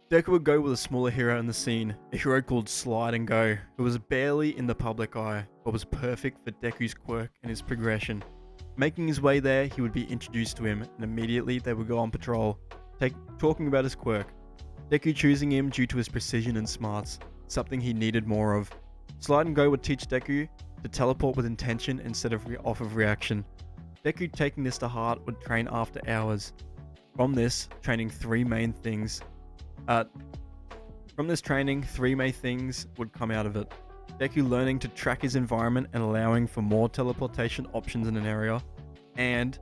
Deku would go with a smaller hero in the scene, a hero called Slide and Go, who was barely in the public eye, but was perfect for Deku's quirk and his progression. Making his way there, he would be introduced to him, and immediately they would go on patrol, talking about his quirk. Deku choosing him due to his precision and smarts, something he needed more of. Slide and Go would teach Deku to teleport with intention instead of off of reaction. Deku, taking this to heart, would train after hours. From this training, three main things would come out of it. Deku learning to track his environment and allowing for more teleportation options in an area, and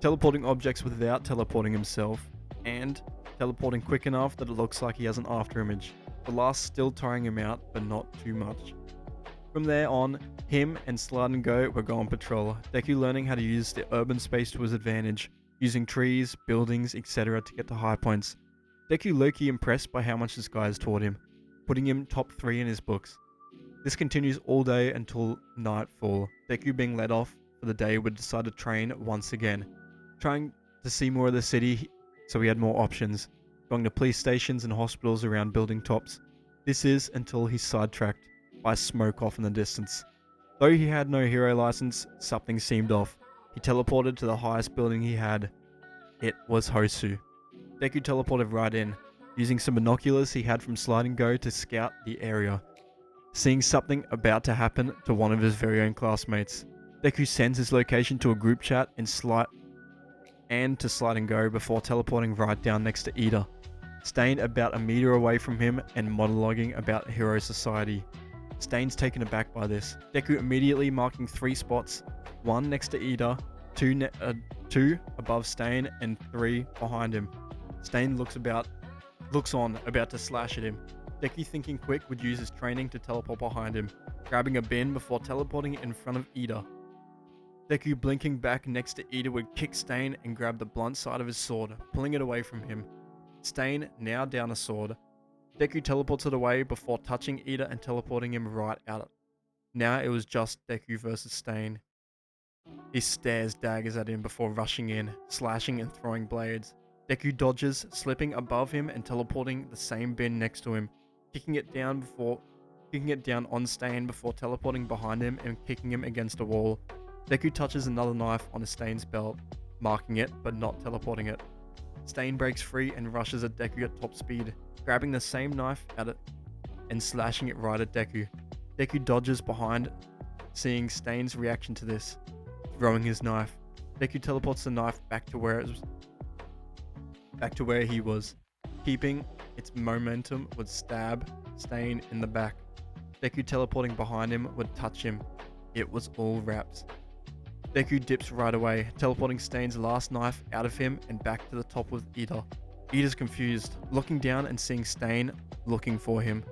teleporting objects without teleporting himself, and teleporting quick enough that it looks like he has an after image. The last still tiring him out, but not too much. From there on, him and Slide and Go would go on patrol, Deku learning how to use the urban space to his advantage, using trees, buildings, etc. to get to high points. Deku low-key impressed by how much this guy has taught him, putting him top 3 in his books. This continues all day until nightfall. Deku, being let off for the day, would decide to train once again, trying to see more of the city so he had more options, going to police stations and hospitals around building tops. This is until he's sidetracked by smoke off in the distance. Though he had no hero license, something seemed off. He teleported to the highest building he had. It was Hosu. Deku teleported right in, using some binoculars he had from Slide and Go to scout the area. Seeing something about to happen to one of his very own classmates, Deku sends his location to a group chat to Slide and Go before teleporting right down next to Ida, staying about a meter away from him and monologuing about Hero Society. Stain's taken aback by this. Deku immediately marking 3 spots, 1 next to Ida, 2 above Stain, and 3 behind him. Stain looks on, about to slash at him. Deku, thinking quick, would use his training to teleport behind him, grabbing a bin before teleporting in front of Ida. Deku, blinking back next to Ida, would kick Stain and grab the blunt side of his sword, pulling it away from him. Stain, now down a sword. Deku teleports it away before touching Ida and teleporting him right out. Now it was just Deku versus Stain. He stares daggers at him before rushing in, slashing and throwing blades. Deku dodges, slipping above him and teleporting the same bin next to him, kicking it down on Stain before teleporting behind him and kicking him against a wall. Deku touches another knife on Stain's belt, marking it but not teleporting it. Stain breaks free and rushes at Deku at top speed, grabbing the same knife at it and slashing it right at Deku. Deku dodges behind, seeing Stain's reaction to this, throwing his knife. Deku teleports the knife back to where he was, keeping its momentum, would stab Stain in the back. Deku teleporting behind him would touch him. It was all wraps. Deku dips right away, teleporting Stain's last knife out of him and back to the top with Ida. Ida's confused, looking down and seeing Stain looking for him.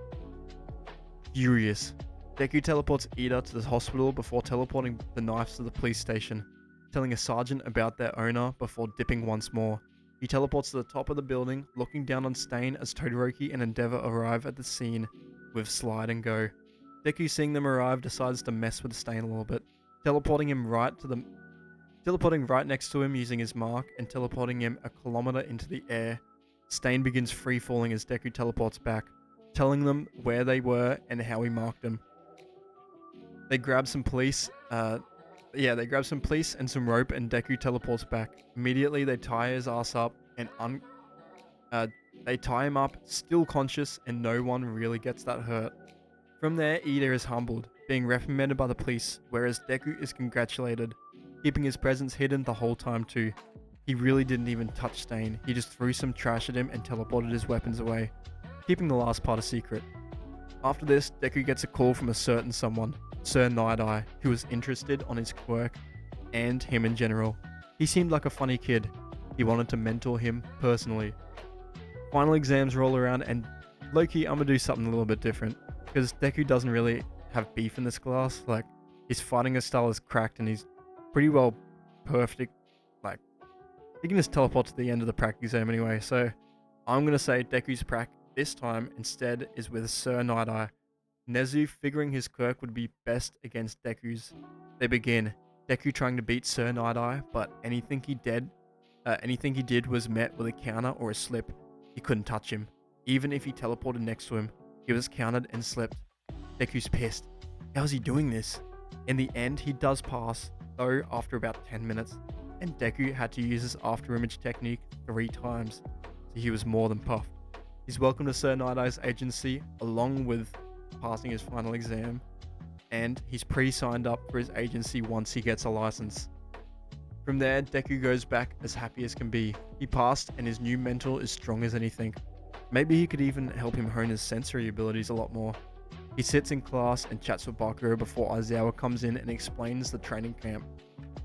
Furious, Deku teleports Ida to the hospital before teleporting the knives to the police station, telling a sergeant about their owner before dipping once more. He teleports to the top of the building, looking down on Stain as Todoroki and Endeavor arrive at the scene with Slide and Go. Deku, seeing them arrive, decides to mess with Stain a little bit, teleporting right next to him using his mark and teleporting him a kilometer into the air. Stain begins free falling as Deku teleports back, telling them where they were and how he marked them. They grab some police and some rope, and Deku teleports back. Immediately they tie his ass up and they tie him up, still conscious, and no one really gets that hurt. From there, Ida is humbled, being reprimanded by the police, whereas Deku is congratulated, keeping his presence hidden the whole time too. He really didn't even touch Stain, he just threw some trash at him and teleported his weapons away, keeping the last part a secret. After this, Deku gets a call from a certain someone, Sir Night-Eye, who was interested on his quirk and him in general. He seemed like a funny kid. He wanted to mentor him personally. Final exams roll around and low-key, I'm gonna do something a little bit different, because Deku doesn't really have beef in this class. Like, his fighting style is cracked and he's pretty well perfect. Like, he can just teleport to the end of the prac exam anyway. So I'm gonna say Deku's prac this time instead is with Sir Night-Eye. Nezu, figuring his quirk would be best against Deku's. They begin, Deku trying to beat Sir Night-Eye, but anything he did was met with a counter or a slip. He couldn't touch him. Even if he teleported next to him, he was counted and slipped. Deku's pissed. How's he doing this? In the end, he does pass, though after about 10 minutes, and Deku had to use his after image technique 3 times, so he was more than puffed. He's welcome to Sir Night Eye's agency, along with passing his final exam, and he's pre-signed up for his agency once he gets a license. From there, Deku goes back as happy as can be. He passed, and his new mentor is strong as anything. Maybe he could even help him hone his sensory abilities a lot more. He sits in class and chats with Bakuro before Aizawa comes in and explains the training camp.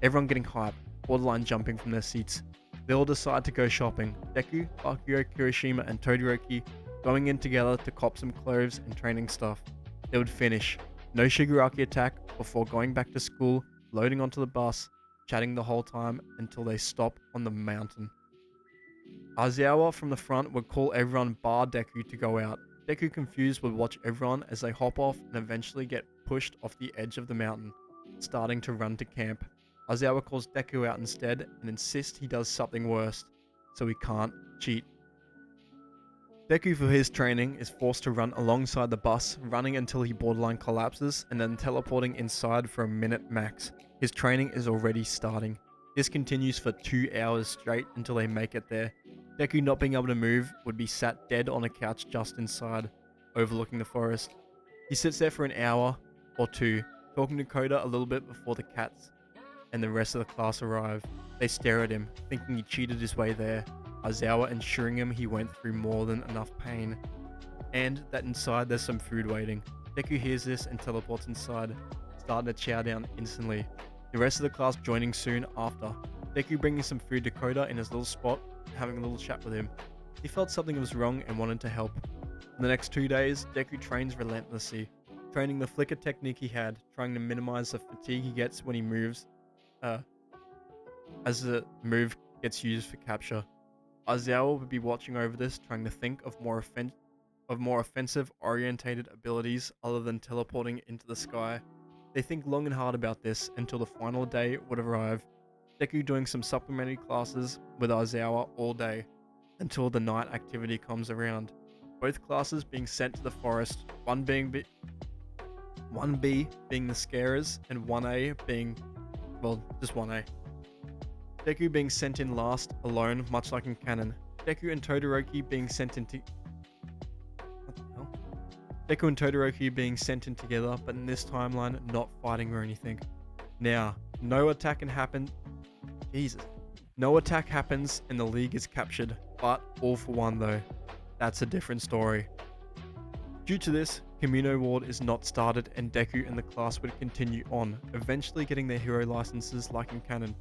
Everyone getting hyped, borderline jumping from their seats. They all decide to go shopping. Deku, Bakuro, Kirishima, and Todoroki going in together to cop some clothes and training stuff. They would finish. No Shigaraki attack before going back to school, loading onto the bus, chatting the whole time until they stop on the mountain. Aizawa from the front would call everyone bar Deku to go out. Deku confused would watch everyone as they hop off and eventually get pushed off the edge of the mountain, starting to run to camp. Aizawa calls Deku out instead and insists he does something worse, so he can't cheat. Deku for his training is forced to run alongside the bus, running until he borderline collapses and then teleporting inside for a minute max. His training is already starting. This continues for 2 hours straight until they make it there. Deku not being able to move would be sat dead on a couch just inside, overlooking the forest. He sits there for an hour or 2, talking to Koda a little bit before the cats and the rest of the class arrive. They stare at him, thinking he cheated his way there, Aizawa ensuring him he went through more than enough pain, and that inside there's some food waiting. Deku hears this and teleports inside, starting to chow down instantly. The rest of the class joining soon after. Deku bringing some food to Koda in his little spot, having a little chat with him. He felt something was wrong and wanted to help. For the next 2 days, Deku trains relentlessly, training the flicker technique he had, trying to minimize the fatigue he gets when he moves, as the move gets used for capture. Aizawa would be watching over this, trying to think of more offensive orientated abilities other than teleporting into the sky. They think long and hard about this until the final day would arrive. Deku doing some supplementary classes with Aizawa all day until the night activity comes around. Both classes being sent to the forest, 1B being the scarers and 1A being, well, just 1A. Deku being sent in last, alone, much like in canon. Deku and Todoroki being sent in Deku and Todoroki being sent in together, but in this timeline, not fighting or anything. Now, no attack happens and the league is captured, but all for one though. That's a different story. Due to this, Kamino Ward is not started and Deku and the class would continue on, eventually getting their hero licenses like in canon.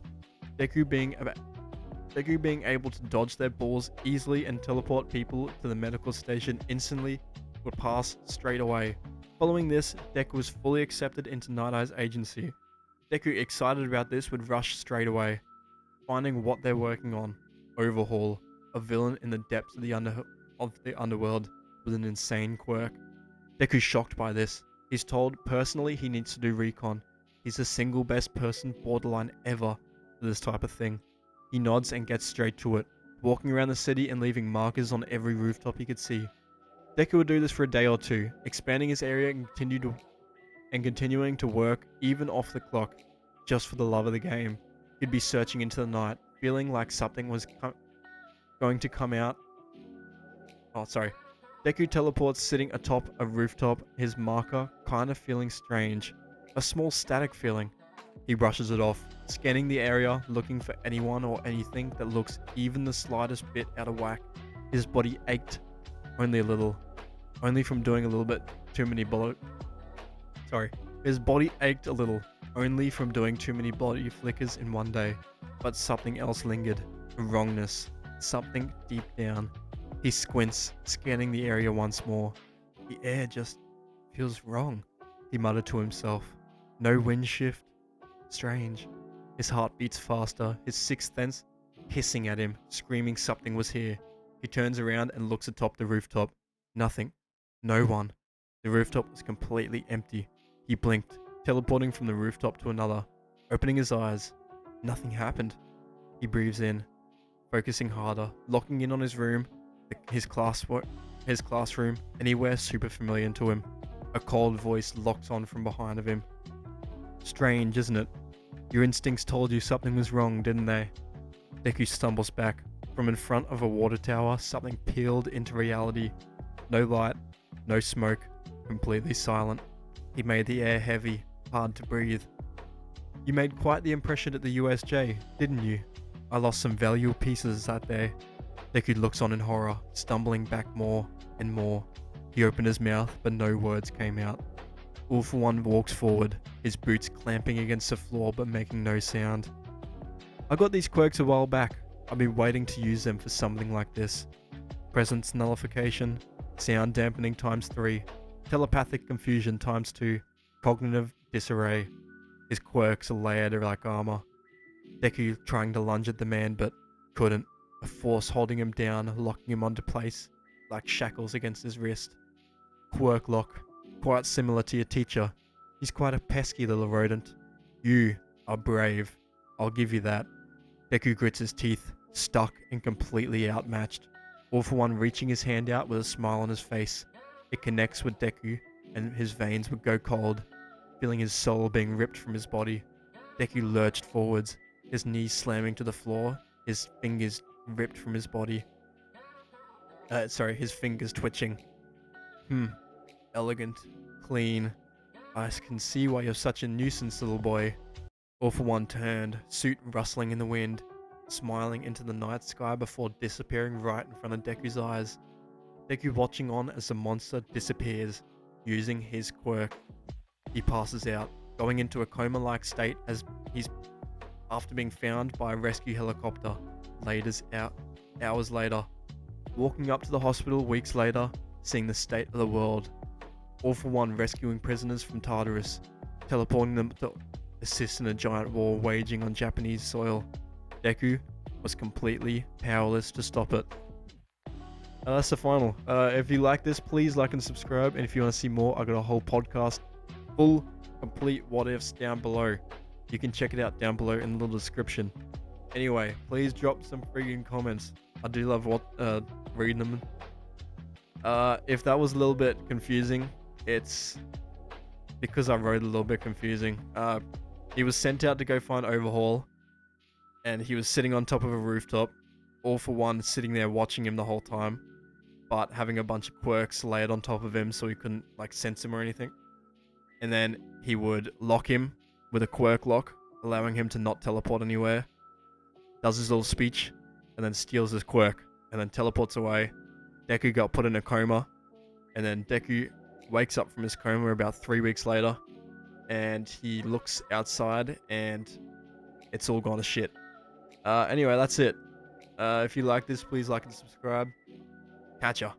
Deku being able to dodge their balls easily and teleport people to the medical station instantly would pass straight away. Following this, Deku was fully accepted into Night Eye's agency. Deku, excited about this, would rush straight away, finding what they're working on. Overhaul, a villain in the depths of the underworld with an insane quirk. Deku's shocked by this. He's told personally he needs to do recon. He's the single best person borderline ever for this type of thing. He nods and gets straight to it, walking around the city and leaving markers on every rooftop he could see. Deku would do this for a day or 2, expanding his area and continuing to work even off the clock, just for the love of the game. He'd be searching into the night, feeling like something was going to come out. Deku teleports sitting atop a rooftop, his marker kinda feeling strange. A small static feeling. He brushes it off, scanning the area, looking for anyone or anything that looks even the slightest bit out of whack. His body ached only a little. Only from doing a little bit too many His body ached a little, only from doing too many body flickers in one day. But something else lingered. A wrongness. Something deep down. He squints, scanning the area once more. The air just feels wrong, he muttered to himself. No wind shift. Strange. His heart beats faster, his sixth sense hissing at him, screaming something was here. He turns around and looks atop the rooftop. Nothing. No one. The rooftop was completely empty. He blinked, teleporting from the rooftop to another, opening his eyes. Nothing happened. He breathes in, focusing harder, locking in on his room, his classroom, anywhere super familiar to him. A cold voice locks on from behind of him. Strange, isn't it? Your instincts told you something was wrong, didn't they? Deku stumbles back. From in front of a water tower, something peeled into reality. No light, no smoke, completely silent. He made the air heavy, hard to breathe. You made quite the impression at the USJ, didn't you? I lost some valuable pieces that day. Deku looks on in horror, stumbling back more and more. He opened his mouth, but no words came out. All for One walks forward, his boots clamping against the floor but making no sound. I got these quirks a while back. I've been waiting to use them for something like this. Presence nullification, sound dampening times 3, telepathic confusion times 2, cognitive disarray. His quirks are layered like armor. Deku trying to lunge at the man but couldn't. A force holding him down, locking him onto place, like shackles against his wrist. Quirk lock, quite similar to your teacher. He's quite a pesky little rodent. You are brave, I'll give you that. Deku grits his teeth, stuck and completely outmatched. All for One reaching his hand out with a smile on his face. It connects with Deku, and his veins would go cold, feeling his soul being ripped from his body. Deku lurched forwards, his knees slamming to the floor, his fingers ripped from his body. His fingers twitching. Elegant, clean. I can see why you're such a nuisance, little boy. All for One turned, suit rustling in the wind, smiling into the night sky before disappearing right in front of Deku's eyes. Deku watching on as the monster disappears, using his quirk. He passes out, going into a coma-like state as he's after being found by a rescue helicopter. Hours later, walking up to the hospital weeks later, seeing the state of the world. All for One rescuing prisoners from Tartarus, teleporting them to assist in a giant war waging on Japanese soil. Deku was completely powerless to stop it. That's the final. If you like this, please like and subscribe. And if you want to see more, I got a whole podcast, full, complete what ifs down below. You can check it out down below in the little description. Anyway, please drop some freaking comments. I do love reading them. If that was a little bit confusing, it's because I wrote a little bit confusing. He was sent out to go find Overhaul, and he was sitting on top of a rooftop, All for One sitting there watching him the whole time, but having a bunch of quirks layered on top of him so he couldn't like sense him or anything. And then he would lock him with a quirk lock, allowing him to not teleport anywhere. Does his little speech, and then steals his quirk, and then teleports away. Deku got put in a coma, and then Deku wakes up from his coma about 3 weeks later, and he looks outside, and it's all gone to shit. Anyway, that's it. If you like this, please like and subscribe. Catch ya.